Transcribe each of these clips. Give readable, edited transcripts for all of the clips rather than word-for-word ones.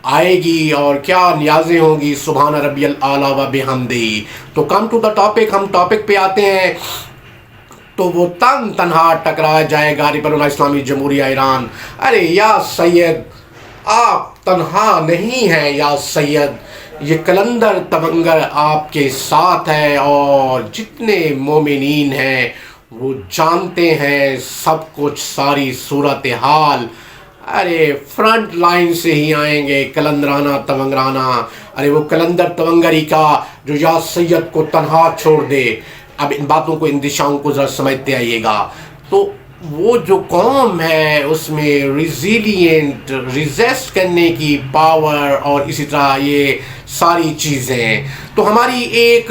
آئے گی اور کیا نیازیں ہوں گی، سبحان ربی الاعلیٰ و بحمدہ۔ تو کم ٹو دا ٹاپک، ہم ٹاپک پہ آتے ہیں۔ تو وہ تنہا ٹکرا جائے گا ریپبلک اسلامی جمہوریہ ایران۔ ارے یا سید، آپ تنہا نہیں ہیں یا سید، یہ قلندر تونگر آپ کے ساتھ ہے، اور جتنے مومنین ہیں وہ جانتے ہیں سب کچھ، ساری صورتحال۔ ارے فرنٹ لائن سے ہی آئیں گے کلندرانہ تونگرانہ۔ ارے وہ کلندر تونگری کا جو یا سید کو تنہا چھوڑ دے۔ اب ان باتوں کو، ان دشاؤں کو ذرا سمجھتے آئیے گا۔ تو وہ جو قوم ہے اس میں ریزیلینٹ، ریزسٹ کرنے کی پاور اور اسی طرح یہ ساری چیزیں۔ تو ہماری ایک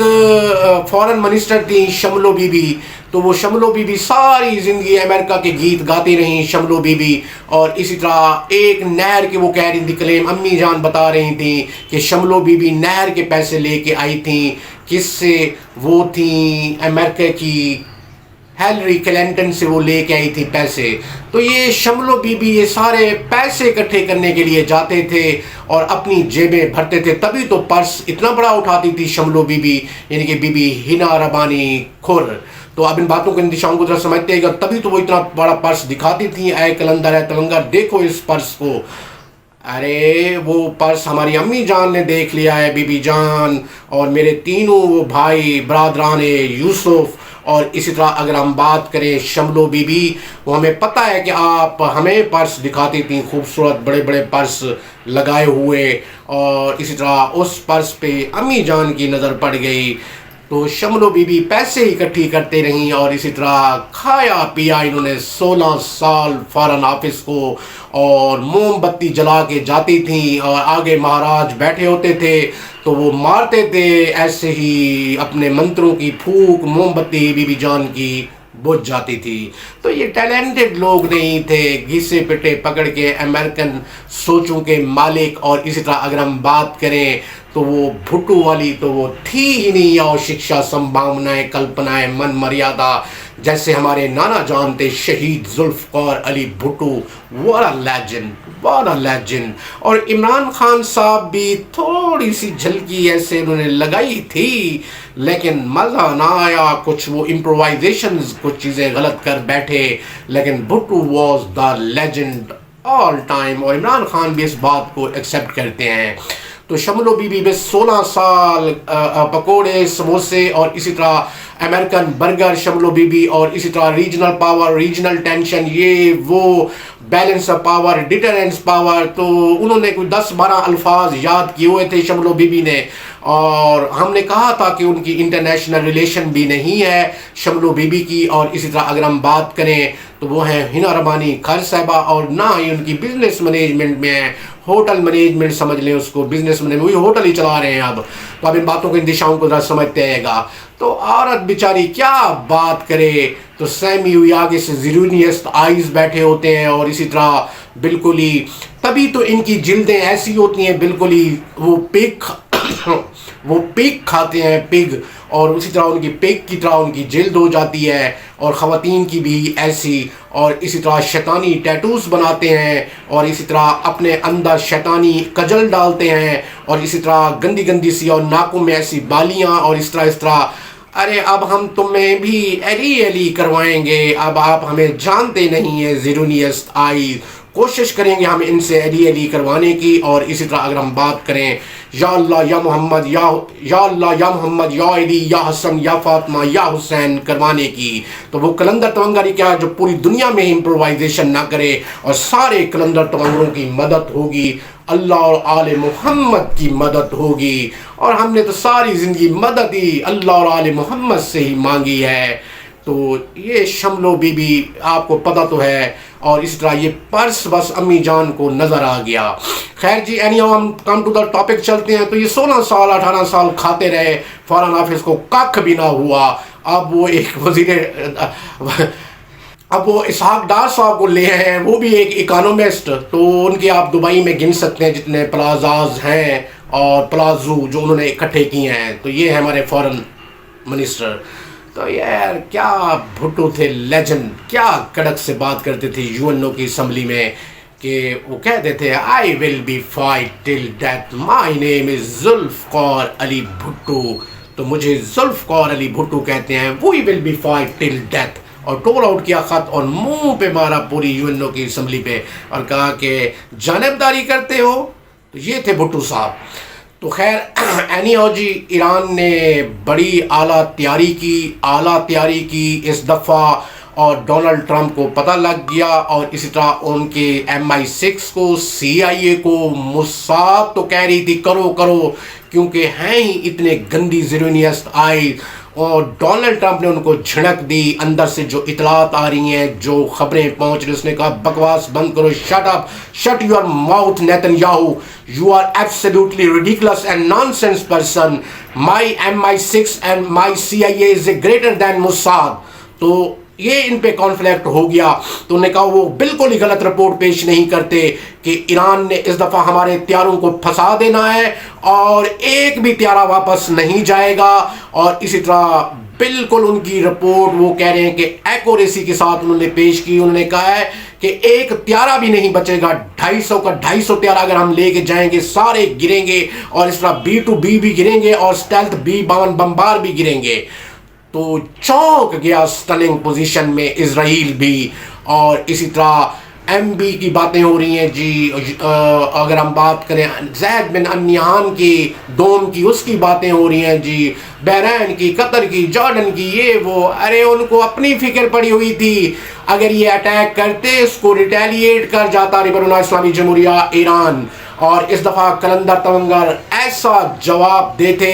فورن منسٹر تھی شملو بی بی، تو وہ شملو بی بی ساری زندگی امریکہ کے گیت گاتی رہیں شملو بی بی، اور اسی طرح ایک نہر کے وہ کہہ رہی تھی کلیم، امی جان بتا رہی تھیں کہ شملو بی بی نہر کے پیسے لے کے آئی تھیں، کس سے؟ وہ تھیں امریکہ کی ہیلری کلنٹن سے، وہ لے کے آئی تھی پیسے۔ تو یہ شملو بی بی یہ سارے پیسے اکٹھے کرنے کے لیے جاتے تھے اور اپنی جیبیں بھرتے تھے، تبھی تو پرس اتنا بڑا اٹھاتی تھی شملو بی بی، یعنی کہ بی بی ہنا ربانی کھر۔ تو اب ان باتوں کو، ان دشاؤں کو ذرا سمجھتے گا، تبھی تو وہ اتنا بڑا پرس دکھاتی تھی۔ اے کلندر، اے تونگر، دیکھو اس پرس کو۔ ارے وہ پرس ہماری امی جان نے دیکھ لیا ہے، بی بی جان اور میرے تینوں وہ بھائی برادران یوسف، اور اسی طرح اگر ہم بات کریں شملو بی بی، وہ ہمیں پتہ ہے کہ آپ ہمیں پرس دکھاتی تھیں، خوبصورت بڑے بڑے پرس لگائے ہوئے، اور اسی طرح اس پرس پہ امی جان کی نظر پڑ گئی۔ تو شملو بی بی پیسے اکٹھی کرتے رہیں، اور اسی طرح کھایا پیا انہوں نے 16 سال فارن آفس کو، اور موم بتی جلا کے جاتی تھیں، اور آگے مہاراج بیٹھے ہوتے تھے تو وہ مارتے تھے ایسے ہی اپنے منتروں کی پھونک، موم بتی بی بی جان کی بجھ جاتی تھی۔ تو یہ ٹیلنٹڈ لوگ نہیں تھے، گھسے پٹے پکڑ کے امریکن سوچوں کے مالک۔ اور اسی طرح اگر ہم بات کریں تو وہ بھٹو والی تو وہ تھی ہی نہیں، اور شکشا سمبھاونائیں کلپنائیں من مریادا، جیسے ہمارے نانا جان تھے شہید Zulfiqar Ali Bhutto. what a legend, what a legend۔ اور عمران خان صاحب بھی تھوڑی سی جھلکی ایسے انہوں نے لگائی تھی، لیکن مزہ نہ آیا، کچھ وہ امپرووائزیشنز، کچھ چیزیں غلط کر بیٹھے، لیکن Bhutto was the legend all time, اور عمران خان بھی اس بات کو ایکسیپٹ کرتے ہیں۔ تو شملو بی بی بس 16 سال پکوڑے، سموسے، اور اسی طرح امریکن برگر شملو بی بی، اور اسی طرح ریجنل پاور، ریجنل ٹینشن، یہ وہ balance of power, deterrence power. تو انہوں نے کوئی 10-12 الفاظ یاد کیے ہوئے تھے شملو بی بی نے، اور ہم نے کہا تھا کہ ان کی انٹرنیشنل ریلیشن بھی نہیں ہے شملو بی بی کی۔ اور اسی طرح اگر ہم بات کریں تو وہ ہیں ہنا ربانی کھر صاحبہ، اور نہ ہی ان کی بزنس مینجمنٹ میں ہے، ہوٹل مینجمنٹ سمجھ لیں اس کو، بزنس مینجمنٹ، وہی ہوٹل ہی چلا رہے ہیں اب۔ تو اب ان باتوں کو، ان دشاؤں کو ذرا سمجھتے آئے گا۔ تو عورت بیچاری کیا بات کرے، تو سیمی ہوئی آگے سے زیرونیسٹ آئیز بیٹھے ہوتے ہیں، اور اسی طرح بالکل ہی، تبھی تو ان کی جلدیں ایسی ہوتی ہیں بالکل ہی، وہ پگ کھاتے ہیں، پگ، اور اسی طرح ان کی پگ کی طرح ان کی جلد ہو جاتی ہے، اور خواتین کی بھی ایسی، اور اسی طرح شیطانی ٹیٹوز بناتے ہیں، اور اسی طرح اپنے اندر شیطانی کجل ڈالتے ہیں، اور اسی طرح گندی گندی سی، اور ناکوں میں ایسی بالیاں، اور اس طرح۔ ارے اب ہم تمہیں بھی ایلی کروائیں گے، اب آپ ہمیں جانتے نہیں ہیں زیرونیسٹ آئی، کوشش کریں گے ہم ان سے ایلی کروانے کی۔ اور اسی طرح اگر ہم بات کریں یا اللہ یا محمد، یا اللہ یا محمد، یا علی یا حسن یا فاطمہ یا حسین کروانے کی، تو وہ کلندر تونگری کیا جو پوری دنیا میں امپرووائزیشن نہ کرے، اور سارے کلندر تونگروں کی مدد ہوگی، اللہ اور آل محمد کی مدد ہوگی۔ اور ہم نے تو ساری زندگی مدد ہی اللہ اور آل محمد سے ہی مانگی ہے۔ تو یہ شملو بی بی آپ کو پتہ تو ہے، اور اس طرح یہ پرس بس امی جان کو نظر آ گیا۔ خیر جی، ہم کم ٹو دا ٹاپک چلتے ہیں۔ تو یہ 16 سال 18 سال کھاتے رہے، فارن آفس کو ککھ بھی نہ ہوا۔ اب وہ ایک اب وہ اسحاق ڈار صاحب کو لے ہیں، وہ بھی ایک اکانومسٹ، تو ان کے آپ دبئی میں گن سکتے ہیں جتنے پلازاز ہیں اور پلازو جو انہوں نے اکٹھے کیے ہیں۔ تو یہ ہے ہمارے فارن منسٹر۔ تو یار کیا بھٹو تھے، لیجنڈ، کیا کڑک سے بات کرتے تھے یو این او کی اسمبلی میں، کہ وہ کہتے تھے I will be fight till death my name is Zulfikar Ali Bhutto. تو مجھے ذوالفقار علی بھٹو کہتے ہیں. We will be fight till death. اور ٹول آؤٹ کیا خط اور منہ پہ مارا پوری یو این او کی اسمبلی پہ اور کہا کہ جانبداری کرتے ہو. تو یہ تھے بھٹو صاحب. تو خیر اینی ہو جی، ایران نے بڑی اعلیٰ تیاری کی اس دفعہ، اور ڈونلڈ ٹرمپ کو پتہ لگ گیا، اور اسی طرح ان کے MI6 کو، CIA کو، موساد تو کہہ رہی تھی کرو کیونکہ ہیں ہی اتنے گندی زیرونیست آئی، اور ڈونلڈ ٹرمپ نے ان کو جھڑک دی. اندر سے جو اطلاعات آ رہی ہیں، جو خبریں پہنچ رہی، اس نے کہا بکواس بند کرو، shut your mouth Netanyahu, you are absolutely ridiculous and nonsense person. My MI6 and my CIA is a greater than Mossad. تو یہ ان پہ کانفلیکٹ ہو گیا. تو انہوں نے کہا وہ بالکل ہی غلط رپورٹ پیش نہیں کرتے کہ ایران نے اس دفعہ ہمارے طیاروں کو پھنسا دینا ہے اور ایک بھی طیارہ واپس نہیں جائے گا. اور اسی طرح بالکل ان کی رپورٹ وہ کہہ رہے ہیں کہ ایکوریسی کے ساتھ انہوں نے پیش کی. انہوں نے کہا ہے کہ ایک طیارہ بھی نہیں بچے گا. 250 طیارہ اگر ہم لے کے جائیں گے سارے گریں گے، اور اس طرح B-2B بھی گریں گے اور اسٹیلتھ B-52 بمبار بھی گریں گے. تو چونک گیا سٹننگ پوزیشن میں اسرائیل بھی. اور اسی طرح MB کی باتیں ہو رہی ہیں جی. اگر ہم بات کریں زید بن انیان کی دوم کی، اس کی باتیں ہو رہی ہیں جی. بحرین کی، قطر کی، جارڈن کی، یہ وہ. ارے ان کو اپنی فکر پڑی ہوئی تھی. اگر یہ اٹیک کرتے اس کو ریٹیلیٹ کر جاتا ریبرونہ اسلامی جمہوریہ ایران. اور اس دفعہ کلندر تونگر ایسا جواب دیتے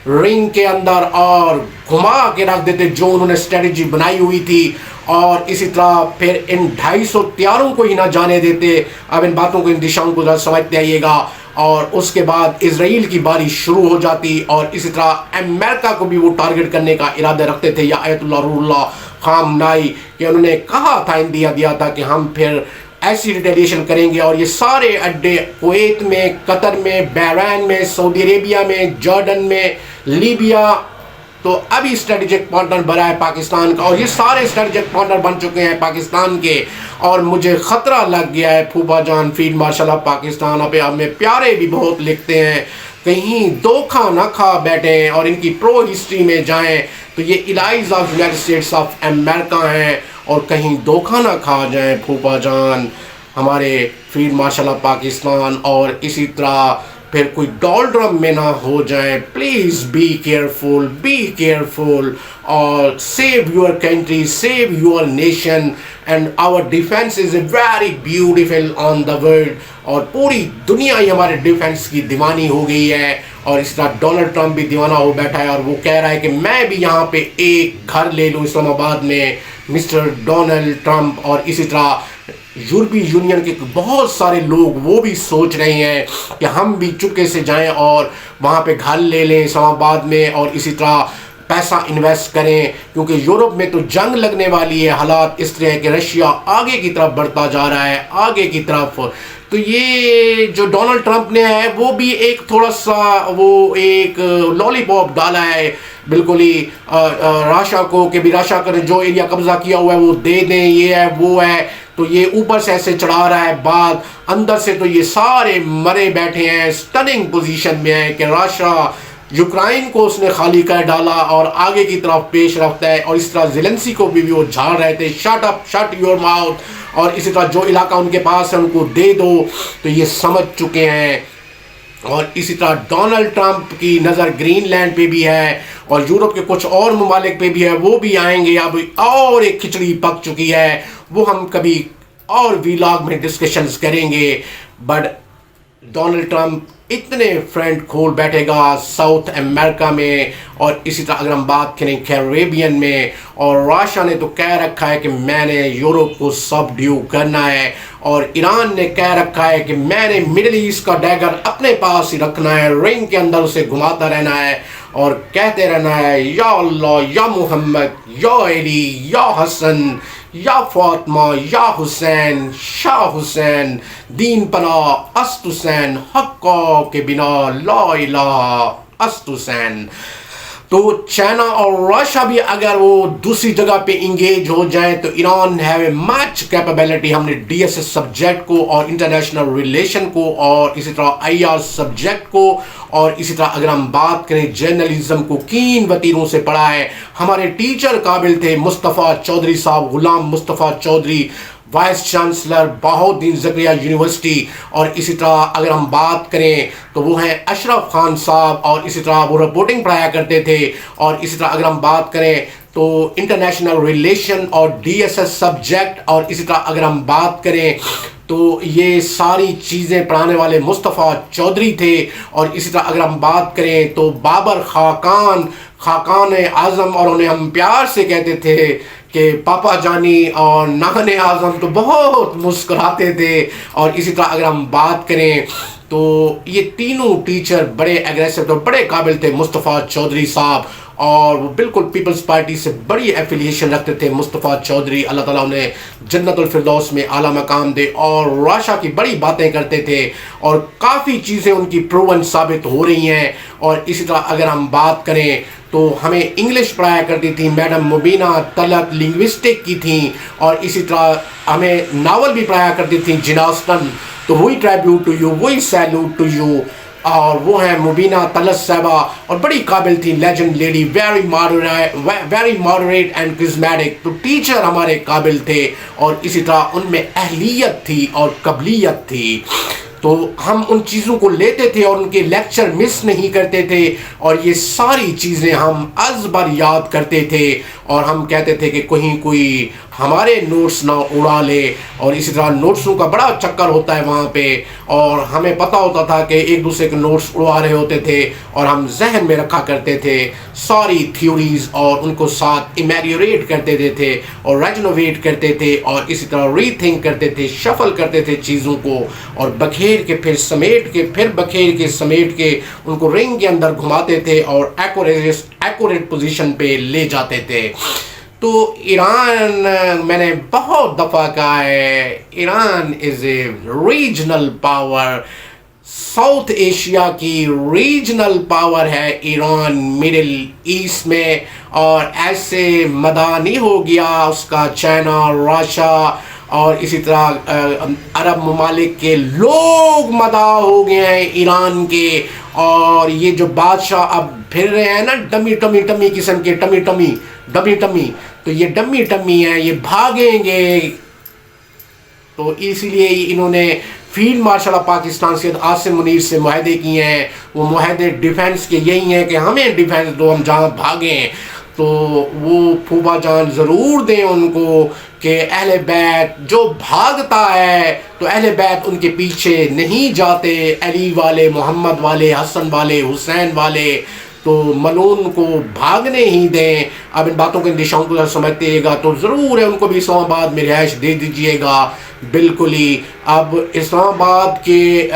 رنگ کے اندر اور گھما کے رکھ دیتے جو انہوں نے اسٹریٹجی بنائی ہوئی تھی. اور اسی طرح پھر ان 250 طیاروں کو ہی نہ جانے دیتے. اب ان باتوں کو، ان دشاؤں کو ذرا سمجھتے آئیے گا. اور اس کے بعد اسرائیل کی باری شروع ہو جاتی، اور اسی طرح امریکہ کو بھی وہ ٹارگٹ کرنے کا ارادہ رکھتے تھے. یا آیت اللہ روح اللہ خامنائی، کہ انہوں نے کہا تھا، اندیا دیا تھا کہ ہم پھر ایسی ریٹیلیشن کریں گے. اور یہ سارے اڈے کویت میں، قطر میں، بحرین میں، سعودی عربیہ میں، جارڈن میں، لیبیا، تو ابھی اسٹریٹجک پارٹنر بنا ہے پاکستان کا. اور یہ سارے اسٹریٹجک پارٹنر بن چکے ہیں پاکستان کے. اور مجھے خطرہ لگ گیا ہے پھوپا جان فیلڈ مارشل آف پاکستان پہ ہمیں پیارے بھی بہت لکھتے ہیں، کہیں دھوکہ نہ کھا بیٹھیں اور ان کی پرو ہسٹری میں جائیں تو یہ allies of United States of America ہیں، اور کہیں دھوکہ نہ کھا جائیں پھوپا جان ہمارے فیلڈ مارشل آف پاکستان. اور اسی طرح پھر کوئی ڈالڈرم میں نہ ہو جائیں. پلیز بی کیئرفل اور save your country, save your nation. And our defence is a very beautiful on the world. اور پوری دنیا ہی ہمارے ڈیفینس کی دیوانی ہو گئی ہے. اور اس طرح ڈونلڈ ٹرمپ بھی دیوانہ ہو بیٹھا ہے، اور وہ کہہ رہا ہے کہ میں بھی یہاں پہ ایک گھر لے لوں اسلام آباد میں، مسٹر ڈونلڈ ٹرمپ. اور اسی طرح یورپی یونین کے بہت سارے لوگ وہ بھی سوچ رہے ہیں کہ ہم بھی چپکے سے جائیں اور وہاں پہ گھر لے لیں اسلام آباد میں، اور اسی طرح پیسہ انویسٹ کریں، کیونکہ یورپ میں تو جنگ لگنے والی ہے. حالات اس طرح ہے کہ رشیا آگے کی طرف بڑھتا جا رہا ہے، آگے کی طرف. تو یہ جو ڈونلڈ ٹرمپ نے ہے وہ بھی ایک تھوڑا سا وہ ایک لالی پاپ ڈالا ہے بالکل ہی راشا کو، کہ بھی راشا کریں جو ایریا قبضہ کیا ہوا ہے وہ دے دیں، یہ ہے وہ ہے. تو یہ اوپر سے ایسے چڑھا رہا ہے بات، اندر سے تو یہ سارے مرے بیٹھے ہیں، سٹننگ پوزیشن میں ہے کہ راشا یوکرائن کو اس نے خالی کر ڈالا اور آگے کی طرف پیش رفتا ہے. اور اس طرح زیلنسکی کو بھی وہ جھاڑ رہے تھے شٹ یور ماؤتھ. اور اسی طرح جو علاقہ ان کے پاس ہے ان کو دے دو. تو یہ سمجھ چکے ہیں. اور اسی طرح ڈونلڈ ٹرمپ کی نظر گرین لینڈ پہ بھی ہے، اور یورپ کے کچھ اور ممالک پہ بھی ہے، وہ بھی آئیں گے. اب اور ایک کھچڑی پک چکی ہے، وہ ہم کبھی اور ویلاگ میں ڈسکشنز کریں گے. بٹ ڈونلڈ ٹرمپ اتنے فرنٹ کھول بیٹھے گا ساؤتھ امریکہ میں، اور اسی طرح اگر ہم بات کریں کیریبین میں. اور راشیا نے تو کہہ رکھا ہے کہ میں نے یورپ کو سب ڈیو کرنا ہے، اور ایران نے کہہ رکھا ہے کہ میں نے مڈل ایسٹ کا ڈیگر اپنے پاس ہی رکھنا ہے، رنگ کے اندر اسے گھماتا رہنا ہے اور کہتے رہنا ہے یا اللہ، یا محمد، یا علی، یا حسن، یا فاطمہ، یا حسین، شاہ حسین، دین پناہ است حسین، حقا کے بنا لا الہ است حسین. تو چائنا اور رشیا بھی اگر وہ دوسری جگہ پہ انگیج ہو جائیں تو Iran have a much capability. ہم نے ڈی ایس ایس سبجیکٹ کو اور انٹرنیشنل ریلیشن کو اور اسی طرح آئی آر سبجیکٹ کو اور اسی طرح اگر ہم بات کریں جرنلزم کو کین وتیروں سے پڑھا ہے. ہمارے ٹیچر قابل تھے مصطفیٰ چودھری صاحب، غلام مصطفیٰ چودھری، وائس چانسلر بہاؤالدین زکریا یونیورسٹی. اور اسی طرح اگر ہم بات کریں تو وہ ہیں اشرف خان صاحب، اور اسی طرح وہ رپورٹنگ پڑھایا کرتے تھے. اور اسی طرح اگر ہم بات کریں تو انٹرنیشنل ریلیشن اور ڈی ایس ایس سبجیکٹ، اور اسی طرح اگر ہم بات کریں تو یہ ساری چیزیں پڑھانے والے مصطفیٰ چودھری تھے. اور اسی طرح اگر ہم بات کریں تو بابر خاقان اعظم، اور انہیں ہم پیار سے کہتے تھے کہ پاپا جانی، اور نانے اعظم تو بہت مسکراتے تھے. اور اسی طرح اگر ہم بات کریں تو یہ تینوں ٹیچر بڑے ایگریسو تھے، بڑے قابل تھے مصطفیٰ چودھری صاحب، اور وہ بالکل پیپلز پارٹی سے بڑی ایفیلیشن رکھتے تھے مصطفیٰ چودھری. اللہ تعالیٰ انہیں جنت الفردوس میں اعلیٰ مقام دے. اور راشا کی بڑی باتیں کرتے تھے اور کافی چیزیں ان کی پروون ثابت ہو رہی ہیں. اور اسی طرح اگر ہم بات کریں تو ہمیں انگلش پڑھایا کرتی تھی میڈم مبینہ طلعت، لنگوسٹک کی تھیں. اور اسی طرح ہمیں ناول بھی پڑھایا کرتی تھیں جین آسٹن. تو وہی ٹریبیوٹ ٹو یو، وہی سیلوٹ ٹو یو. اور وہ ہیں مبینہ طلعت صاحبہ، اور بڑی قابل تھی، legend lady, very moderate and charismatic. تو ٹیچر ہمارے قابل تھے، اور اسی طرح ان میں اہلیت تھی اور قبلیت تھی. تو ہم ان چیزوں کو لیتے تھے اور ان کے لیکچر مس نہیں کرتے تھے، اور یہ ساری چیزیں ہم ازبر یاد کرتے تھے. اور ہم کہتے تھے کہ کہیں کوئی ہمارے نوٹس نہ اڑا لے. اور اسی طرح نوٹسوں کا بڑا چکر ہوتا ہے وہاں پہ، اور ہمیں پتہ ہوتا تھا کہ ایک دوسرے کے نوٹس اڑا رہے ہوتے تھے، اور ہم ذہن میں رکھا کرتے تھے ساری تھیوریز، اور ان کو ساتھ ایمیریوریٹ کرتے تھے اور ریجنوویٹ کرتے تھے، اور اسی طرح ری تھنک کرتے تھے، شفل کرتے تھے چیزوں کو، اور بکھیر کے پھر سمیٹ کے، پھر بکھیر کے سمیٹ کے ان کو رنگ کے اندر گھماتے تھے اور ایکوریٹ پوزیشن پہ لے جاتے تھے. تو ایران، میں نے بہت دفعہ کہا ہے، Iran is a regional power, South Asia کی ریجنل پاور ہے ایران مڈل ایسٹ میں. اور ایسے مدانی ہو گیا اس کا چائنا، راشیا، اور اسی طرح عرب ممالک کے لوگ مداح ہو گئے ہیں ایران کے. اور یہ جو بادشاہ اب پھر رہے ہیں نا ڈمی قسم کے، ڈمی، تو یہ ڈمی ہیں، یہ بھاگیں گے. تو اسی لیے انہوں نے field marshal of Pakistan Syed Asim Munir سے معاہدے کیے ہیں. وہ معاہدے ڈیفنس کے یہی ہیں کہ ہمیں ڈیفنس دو، ہم جہاں بھاگیں. تو وہ پھوپھا جان ضرور دیں ان کو کہ اہل بیت جو بھاگتا ہے تو اہل بیت ان کے پیچھے نہیں جاتے، علی والے، محمد والے، حسن والے، حسین والے تو ملون کو بھاگنے ہی دیں. اب ان باتوں کے اندیشوں کو سمجھتے گا تو ضرور ہے ان کو بھی اسلام آباد میں رہائش دے دیجئے گا. بالکل ہی اب اسلام آباد کے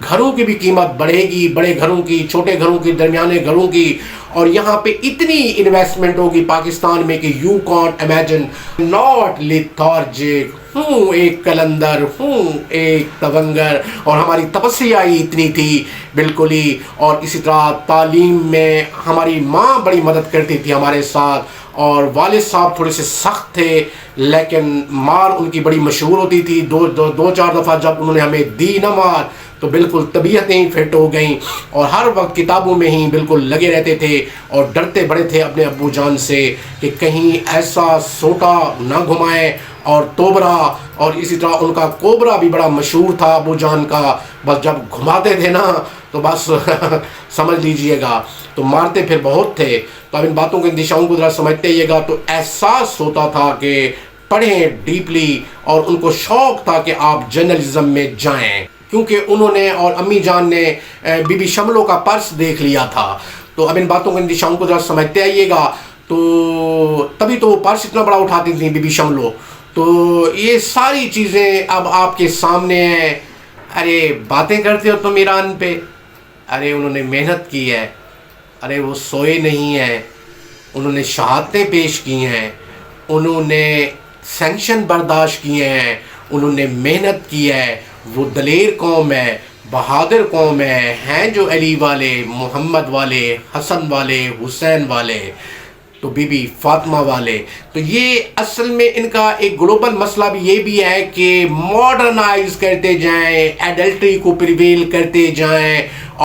گھروں کی بھی قیمت بڑھے گی، بڑے گھروں کی، چھوٹے گھروں کی، درمیانے گھروں کی. اور یہاں پہ اتنی انویسٹمنٹ ہوگی پاکستان میں کہ یو کانٹ امیجن. ناٹ لیتھارجک، ہوں ایک کلندر، ہوں ایک تونگر، اور ہماری تپسیا ہی اتنی تھی. بالکل ہی. اور اسی طرح تعلیم میں ہماری ماں بڑی مدد کرتی تھی ہمارے ساتھ، اور والد صاحب تھوڑے سے سخت تھے لیکن مار ان کی بڑی مشہور ہوتی تھی. دو چار دفعہ جب انہوں نے ہمیں دی نہ مار تو بالکل طبیعتیں ہی فٹ ہو گئیں، اور ہر وقت کتابوں میں ہی بالکل لگے رہتے تھے، اور ڈرتے بڑے تھے اپنے ابو جان سے کہ کہیں ایسا سوٹا نہ گھمائیں. اور توبرا، اور اسی طرح ان کا کوبرا بھی بڑا مشہور تھا ابو جان کا. بس جب گھماتے تھے نا تو بس سمجھ لیجئے گا تو مارتے پھر بہت تھے. تو اب ان باتوں کے اندیشوں کو ذرا سمجھتے ہیے گا تو احساس ہوتا تھا کہ پڑھیں ڈیپلی، اور ان کو شوق تھا کہ آپ جرنلزم میں جائیں، کیونکہ انہوں نے اور امی جان نے بی بی شملو کا پرس دیکھ لیا تھا. تو اب ان باتوں کے اندیشوں کو ذرا سمجھتے آئیے گا. تو تبھی تو وہ پرس اتنا بڑا اٹھاتی تھیں بی بی شملو. تو یہ ساری چیزیں اب آپ کے سامنے ہیں. ارے باتیں کرتے ہو تم ایران پہ، ارے انہوں نے محنت کی ہے، ارے وہ سوئے نہیں ہیں، انہوں نے شہادتیں پیش کی ہیں، انہوں نے سینکشن برداشت کیے ہیں، انہوں نے محنت کی ہے. وہ دلیر قوم ہے، بہادر قوم ہیں جو علی والے، محمد والے، حسن والے، حسین والے، تو بی بی فاطمہ والے. تو یہ اصل میں ان کا ایک گلوبل مسئلہ بھی یہ بھی ہے کہ ماڈرنائز کرتے جائیں، ایڈلٹری کو پریویل کرتے جائیں